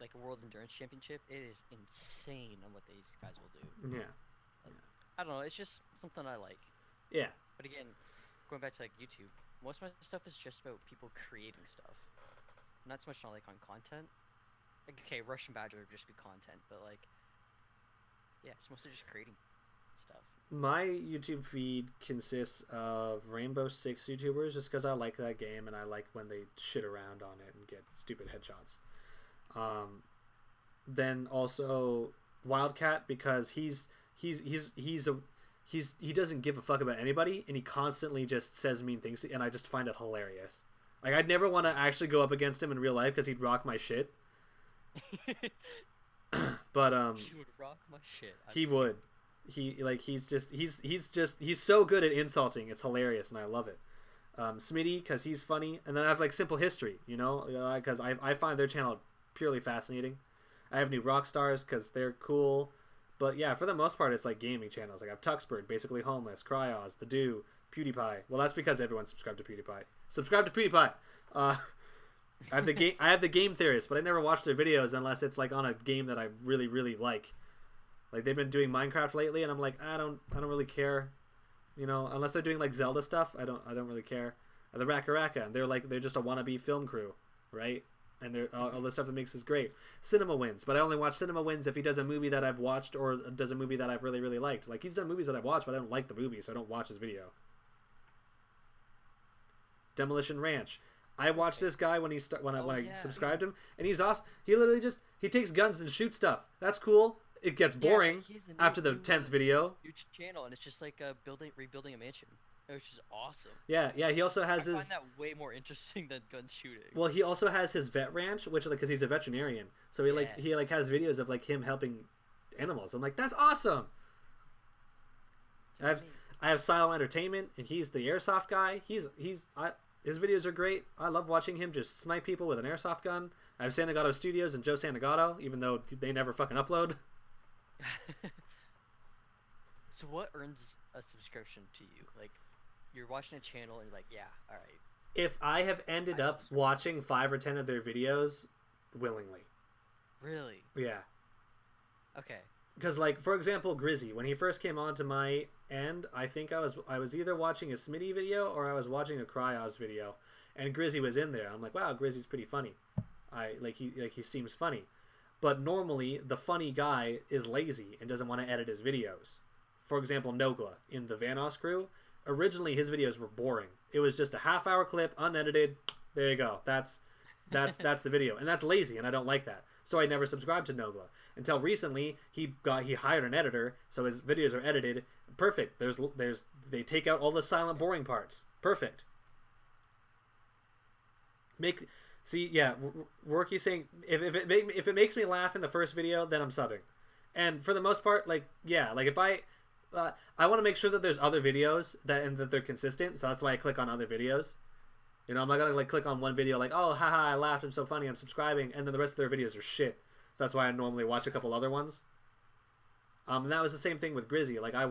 like a World Endurance Championship. It is insane on what these guys will do. Yeah. I don't know. It's just something I like. Yeah. But again, going back to like YouTube, most of my stuff is just about people creating stuff. Not so much on content. Like, okay, Russian Badger would just be content, but like, yeah, it's mostly just creating stuff. My YouTube feed consists of Rainbow Six YouTubers just because I like that game and I like when they shit around on it and get stupid headshots. Then also Wildcat because he doesn't give a fuck about anybody and he constantly just says mean things and I just find it hilarious. Like I'd never want to actually go up against him in real life because he'd rock my shit. But he would rock my shit. He would. He's so good at insulting. It's hilarious and I love it. Smitty because he's funny, and then I have like Simple History, you know, because I find their channel purely fascinating. I have New Rockstars because they're cool, but yeah, for the most part, it's like gaming channels. Like I have Tuxbird, Basically Homeless, Cryos, The Do, PewDiePie. Well, that's because everyone subscribed to PewDiePie. Subscribe to PewDiePie. I have the Game Theorist, but I never watch their videos unless it's like on a game that I really really like. Like they've been doing Minecraft lately, and I'm like, I don't really care, you know, unless they're doing like Zelda stuff. I don't really care. The Raka Raka, and they're just a wannabe film crew, right? And they're all the stuff that makes is great. Cinema Wins, but I only watch Cinema Wins if he does a movie that I've watched or does a movie that I've really really liked. Like he's done movies that I've watched, but I don't like the movie, so I don't watch his video. Demolition Ranch. I watched this guy when I subscribed him, and he's awesome. He literally he takes guns and shoots stuff. That's cool. It gets boring after the 10th video. Huge channel, and it's just like rebuilding a mansion, which is awesome. Yeah. He also has I find that way more interesting than gun shooting. Well, he also has his vet ranch, which like because he's a veterinarian, so he has videos of like him helping animals. I'm like, that's awesome. I have Silo Entertainment, and he's the airsoft guy. His videos are great. I love watching him just snipe people with an airsoft gun. I have Santagato Studios and Joe Santagato, even though they never fucking upload. So what earns a subscription to you? Like, you're watching a channel and you're like, yeah, all right. If I have ended up watching 5 or 10 of their videos willingly. Really? Yeah. Okay. Because, like, for example, Grizzy, when he first came onto my end, I think I was either watching a Smitty video or I was watching a Cryos video, and Grizzy was in there. I'm like, wow, Grizzy's pretty funny. He seems funny. But normally, the funny guy is lazy and doesn't want to edit his videos. For example, Nogla in the Vanos crew, originally his videos were boring. It was just a half-hour clip, unedited. There you go. That's the video, and that's lazy, and I don't like that. So I never subscribed to Nogla until recently. He hired an editor, so his videos are edited. Perfect. They take out all the silent, boring parts. Perfect. Rorky's saying if it makes me laugh in the first video, then I'm subbing. And for the most part, if I want to make sure that there's other videos that they're consistent, so that's why I click on other videos. You know, I'm not gonna click on one video like, oh, haha, I laughed, I'm so funny, I'm subscribing, and then the rest of their videos are shit. So that's why I normally watch a couple other ones. And that was the same thing with Grizzy. Like I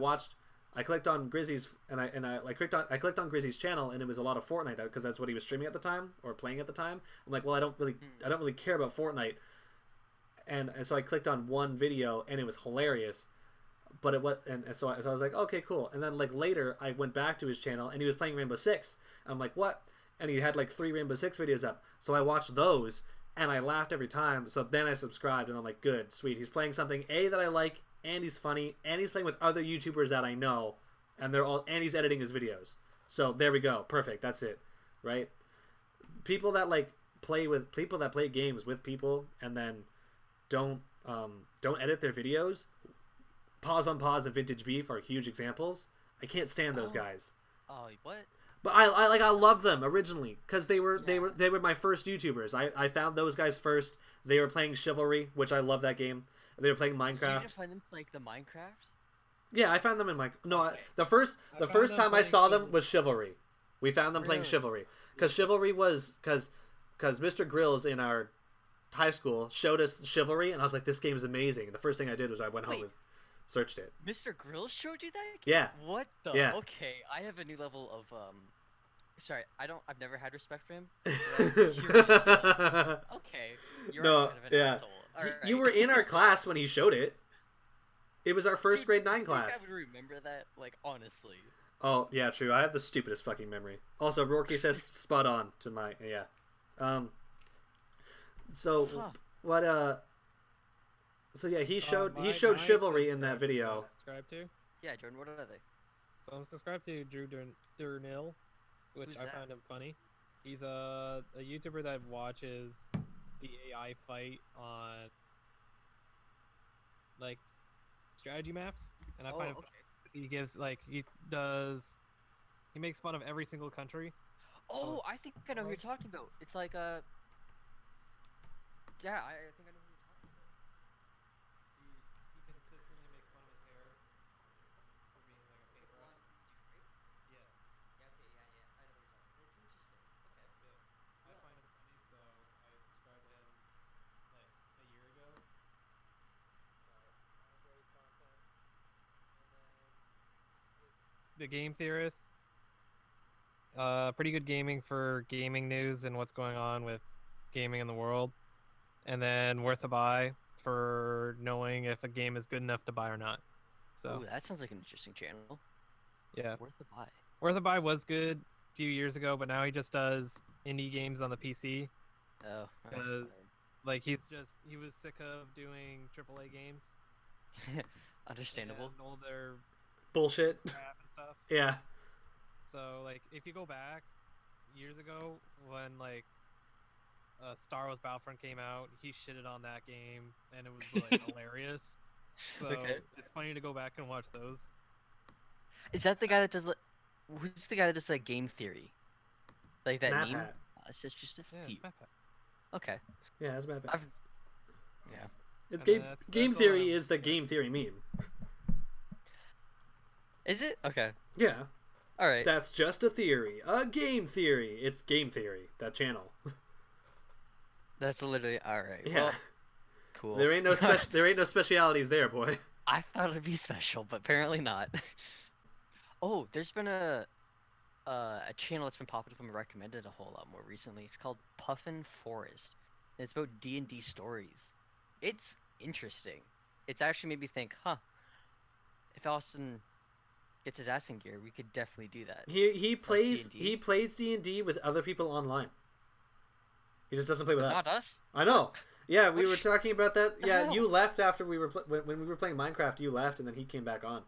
clicked on Grizzy's I clicked on Grizzy's channel, and it was a lot of Fortnite because that's what he was streaming at the time or playing at the time. I'm like, well, I don't really care about Fortnite, and so I clicked on one video, and it was hilarious. But it was, so I was like, okay, cool. And then later, I went back to his channel, and he was playing Rainbow Six. I'm like, what? And he had 3 Rainbow Six videos up. So I watched those, and I laughed every time. So then I subscribed, and I'm like, good, sweet. He's playing something that I like, and he's funny, and he's playing with other YouTubers that I know, and and he's editing his videos. So there we go, perfect. That's it, right? People that play games with people and then don't edit their videos. Pause on Pause and Vintage Beef are huge examples. I can't stand those guys. Oh, what? But I love them originally because they were my first YouTubers. I found those guys first. They were playing Chivalry, which I love that game. They were playing Minecraft. You find them the Minecraft? Yeah, I found them in the first time I saw them was Chivalry. We found them playing Chivalry because Chivalry was because Mr. Grills in our high school showed us Chivalry, and I was like, this game is amazing. And the first thing I did was I went home and searched it. Mr. Grills showed you that? Yeah. What the? Yeah. Okay, I have a new level of Sorry, I've never had respect for him. Okay, you're kind of an asshole. Right. You were in our class when he showed it. It was our first grade 9 class. I would remember that, honestly. Oh yeah, true. I have the stupidest fucking memory. Also, Rourke says spot on to my So yeah, he showed Chivalry in that video. Subscribe to? Yeah, Jordan. What are they? So I'm subscribed to Drew Durnil, which I find him funny. He's a YouTuber that watches the AI fight on strategy maps, and I find it funny. He makes fun of every single country. Oh, I think I know who you're talking about. It's I think I know who you're talking about. He consistently makes fun of his hair for being a paper route. Yes. Yeah, okay, yeah, I know who you're talking about. the Game Theorist. Pretty good gaming for gaming news and what's going on with gaming in the world. And then Worth a Buy for knowing if a game is good enough to buy or not. So Ooh, that sounds like an interesting channel. yeah, Worth a buy. Worth a Buy was good a few years ago, but now he just does indie games on the PC. Oh. Because like he was sick of doing AAA games. Understandable. And all their Bullshit. crap and stuff. Yeah. So like if you go back years ago when like Star Wars Battlefront came out, he shitted on that game and it was like hilarious. So Okay. it's funny to go back and watch those. Is that the guy that does like? Who's the guy that does like game theory? Like that Map meme? Hat. It's just a Yeah, few. it's Map Hat. Okay. Yeah, that's Map Hat. I've. Yeah. It's And game that's game all theory I'm- is the game theory meme. Is it? Okay. Yeah, All right. that's just a theory. A game theory. It's game theory. That channel. That's literally all right. Yeah. Well, cool. There ain't no specialities there, boy. I thought it'd be special, but apparently not. Oh, there's been a channel that's been popping up and recommended a whole lot more recently. It's called Puffin Forest. And it's about D&D stories. It's interesting. It's actually made me think, huh? If Austin gets his ass in gear, we could definitely do that. He plays D&D. he plays D&D with other people online. He just doesn't play with us. Not us. I know. Yeah, we What were sh- talking about that. the Yeah, hell? you left after we were when we were playing Minecraft. You left, and then he came back on,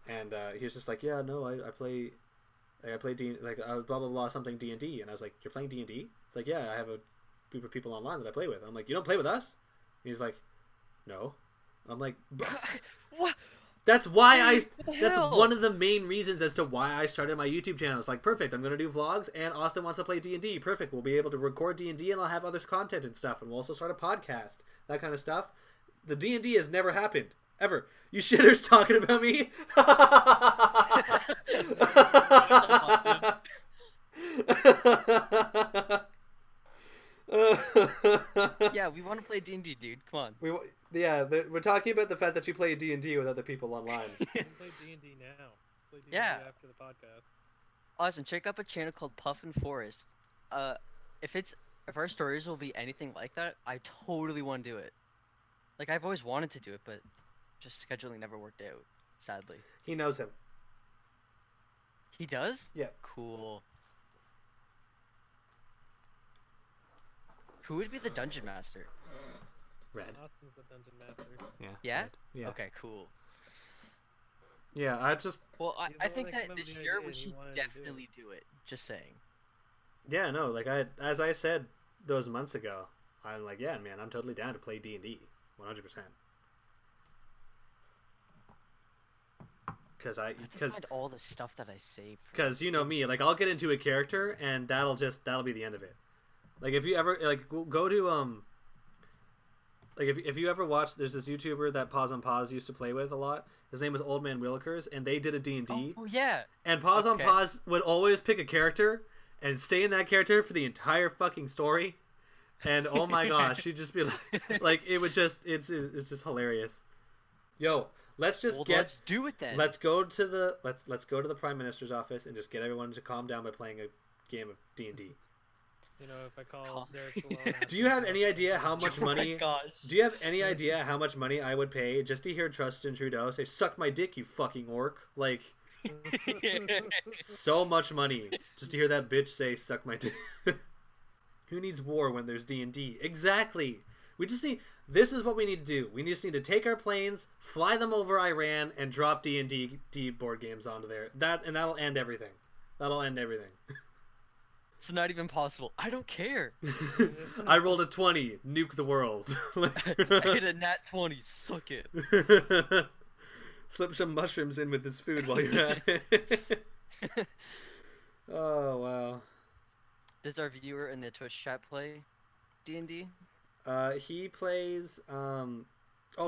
and he was just like, "Yeah, no, I play, like, I play blah blah blah something D&D," and I was like, "You're playing D&D?" It's like, "Yeah, I have a group of people online that I play with." I'm like, "You don't play with us?" He's like, "No." I'm like, What? "That's why Dude, what the That's hell? one of the main reasons as to why I started my YouTube channel. It's like, perfect. I'm gonna do vlogs, and Austin wants to play D&D. Perfect. We'll be able to record D&D, and I'll have other content and stuff, and we'll also start a podcast, that kind of stuff. The D&D has never happened ever. You shitters talking about me? Yeah, we want to play D&D, dude. Come on. We're talking about the fact that you play D&D with other people online. You can play D&D now. Play D&D Yeah. after the podcast. Austin, check out a channel called Puffin Forest. If our stories will be anything like that, I totally want to do it. Like, I've always wanted to do it, but just scheduling never worked out, sadly. He knows him. He does? Yeah. Cool. Who would be the dungeon master? Red. Austin's the dungeon master. Yeah. Yeah? Red. Yeah. Okay, cool. Yeah, I just... Well, He's the I one think that that came up with this the year idea we and he should wanted to do it. definitely do it. Just saying. Yeah, no, like, as I said those months ago, I'm like, yeah, man, I'm totally down to play D&D. 100%. Because I have to find all the stuff that I saved. for Because you know me, like I'll get into a character and that'll be the end of it. Like if you ever go to like if you ever watch, there's this YouTuber that Pause on Pause used to play with a lot. His name was Old Man Willikers, and they did a D&D. Oh yeah. And Pause on Okay. Pause would always pick a character and stay in that character for the entire fucking story. And oh my gosh, she'd just be like it would just it's just hilarious. Yo, let's just Well, get let's do it then. Let's go to the Prime Minister's office and just get everyone to calm down by playing a game of D&D. You know, if I call Call- Derek Stallone... Do you have any idea how much Oh my money? gosh. Do you have any idea how much money I would pay just to hear Justin Trudeau say "suck my dick, you fucking orc"? Like, so much money just to hear that bitch say "suck my dick." Who needs war when there's D&D? Exactly. We just need. This is what we need to do. We just need to take our planes, fly them over Iran, and drop D&D board games onto there. That'll end everything. That'll end everything. It's not even possible. I don't care. I rolled a 20. Nuke the world. I hit a nat 20. Suck it. Slip some mushrooms in with his food while you're at it. Oh, wow. Does our viewer in the Twitch chat play D&D? He plays,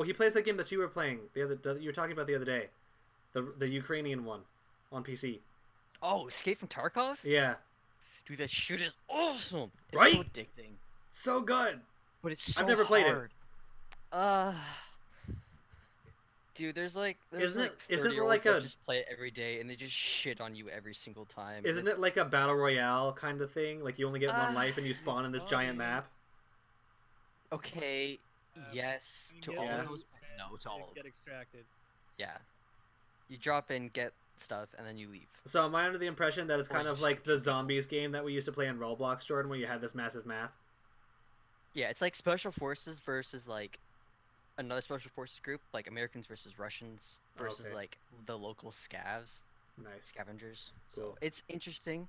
he plays that game that you were playing, you were talking about the other day. The Ukrainian one on PC. Oh, Escape from Tarkov? Yeah. Dude, that shit is awesome. It's Right? so addicting. So good. But it's so I've never played it. hard. Dude, there's Isn't it- like isn't it 30-year-olds like that a- just play it every day and they just shit on you every single time. Isn't it like a battle royale kind of thing? Like you only get one life and you spawn in this giant map. Okay, yes to all Yeah. of those, but no to all of Get them. extracted. Yeah. You drop in, get stuff, and then you leave. So am I under the impression that it's Or kind you of just, like like, the zombies game that we used to play in Roblox, Jordan, where you had this massive map? Yeah, it's like special forces versus like another special forces group, like Americans versus Russians versus Okay. like the local scavs, Nice. scavengers. Cool. So it's interesting.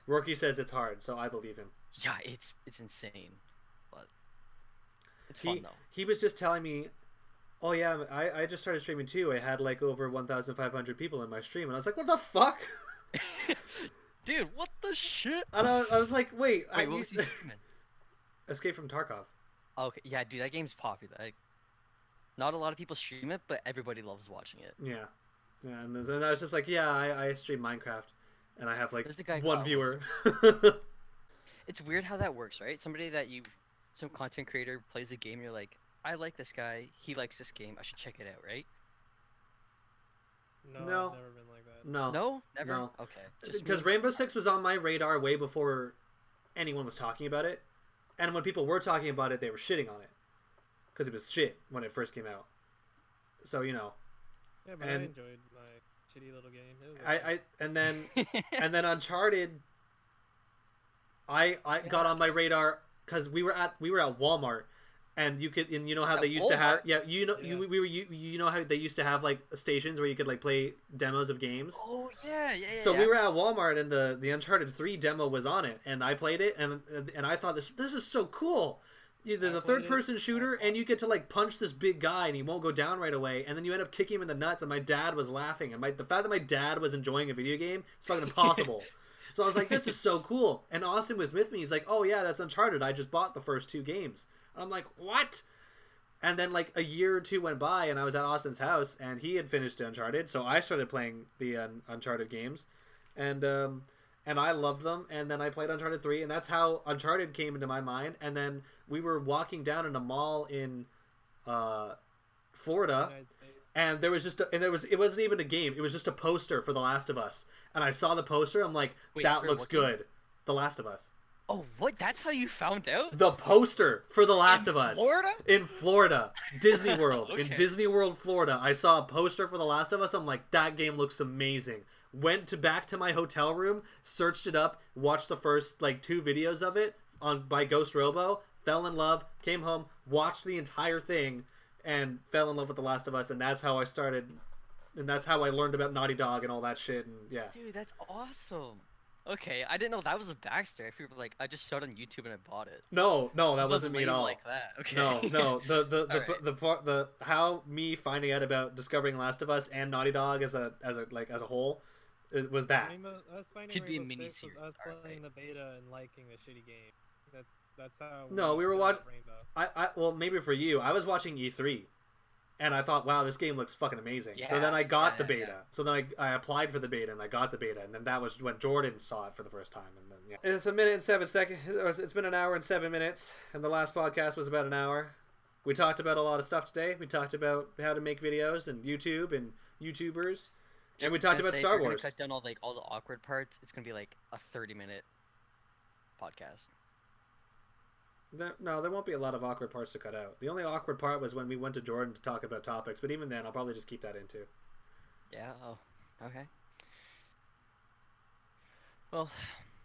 Rookie says it's hard, so I believe him. Yeah, it's insane, but it's fun though. He was just telling me, oh yeah, I just started streaming too. I had like over 1,500 people in my stream, and I was like, what the fuck? Dude, what the shit? And I was like, wait, Wait, what was he streaming? Escape from Tarkov. Okay, yeah, dude, that game's popular. Like, not a lot of people stream it, but everybody loves watching it. Yeah, yeah, and I was just like, yeah, I stream Minecraft, and I have like There's the guy one Kyle viewer. It's weird how that works, right? Somebody that some content creator plays a game, you're like, I like this guy, he likes this game, I should check it out, right? No, No. I've never been like that. No, No, never. no. Okay. Just because me? Rainbow Six was on my radar way before anyone was talking about it, and when people were talking about it, they were shitting on it because it was shit when it first came out. So you know, Yeah, but And- I enjoyed my shitty little game. It was okay. I and then Uncharted. I got on my radar because we were at Walmart, and you know how At they used to have Walmart? you know how they used to have like stations where you could like play demos of games. Oh yeah, yeah, yeah. So yeah. we were at Walmart and the Uncharted 3 demo was on it, and I played it, and I thought this is so cool. There's I a played it. third person shooter, and you get to like punch this big guy, and he won't go down right away, and then you end up kicking him in the nuts. And my dad was laughing, and the fact that my dad was enjoying a video game is fucking impossible. So I was like, this is so cool. And Austin was with me. He's like, oh yeah, that's Uncharted. I just bought the first 2 games. And I'm like, what? And then like a year or 2 went by, and I was at Austin's house, and he had finished Uncharted, so I started playing the Uncharted games, and I loved them. And then I played Uncharted 3, and that's how Uncharted came into my mind. And then we were walking down in a mall in Florida, United States. and there was it wasn't even a game. It was just a poster for The Last of Us, and I saw the poster. I'm like, Wait, that for looks what game? good. The Last of Us. Oh, what? That's how you found out? The poster for The Last In of Us. Florida? In Florida. Disney World. In Okay. Disney World, Florida. I saw a poster for The Last of Us. I'm like, that game looks amazing. Went back to my hotel room, searched it up, watched the first like 2 videos of it by Ghost Robo, fell in love, came home, watched the entire thing, and fell in love with The Last of Us, and that's how I started, and that's how I learned about Naughty Dog and all that shit, and yeah. Dude, that's awesome. Okay, I didn't know that was a backstory. I figured like I just saw it on YouTube and I bought it. No, that It wasn't me at lame all. Like that. Okay. No, Alright. the how me finding out about discovering Last of Us and Naughty Dog as a whole, it was that. Us finding Could be a Rainbow mini Six was series, us alright. playing the beta and liking a shitty game. That's how. No, we were got watching. Rainbow. Well, maybe for you, I was watching E3, and I thought, wow, this game looks fucking amazing. So Yeah, then I got the yeah, beta. yeah. So then I applied for the beta, and I got the beta, and then that was when Jordan saw it for the first time, and then yeah. It's 1 minute and 7 seconds. It's been 1 hour and 7 minutes, and the last podcast was about 1 hour. We talked about a lot of stuff today. We talked about how to make videos and YouTube and YouTubers. And we talked gonna about say, Star if we're Wars. gonna cut down all the awkward parts. It's gonna be like a 30-minute podcast. No, there won't be a lot of awkward parts to cut out. The only awkward part was when we went to Jordan to talk about topics, but even then, I'll probably just keep that in too. Yeah. Oh. Okay. Well,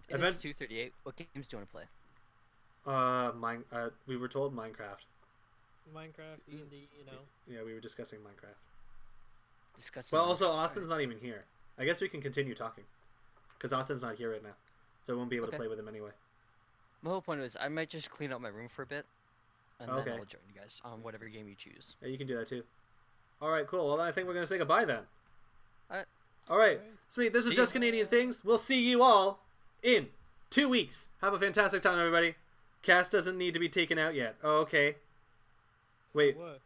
it Event- is 2:38. What games do you want to play? We were told Minecraft. Minecraft, D&D, you know. Yeah, we were discussing Minecraft. Discussing. Well, also, Minecraft. Austin's not even here. I guess we can continue talking. Because Austin's not here right now. So I won't be able to Okay. play with him anyway. My whole point is I might just clean up my room for a bit, and Okay. then I'll join you guys on whatever game you choose. Yeah, you can do that too. Alright, cool. Well, then I think we're going to say goodbye then. Alright. Alright. Alright. Sweet. This is See Just ya. Canadian Things. We'll see you all in 2 weeks. Have a fantastic time, everybody. Cast doesn't need to be taken out yet. Oh, okay. So Wait. what?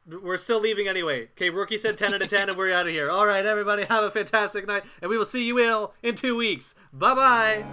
We're still leaving anyway. Okay, Rookie said 10 out of 10 and we're out of here. Alright, everybody. Have a fantastic night. And we will see you all in 2 weeks. Bye-bye.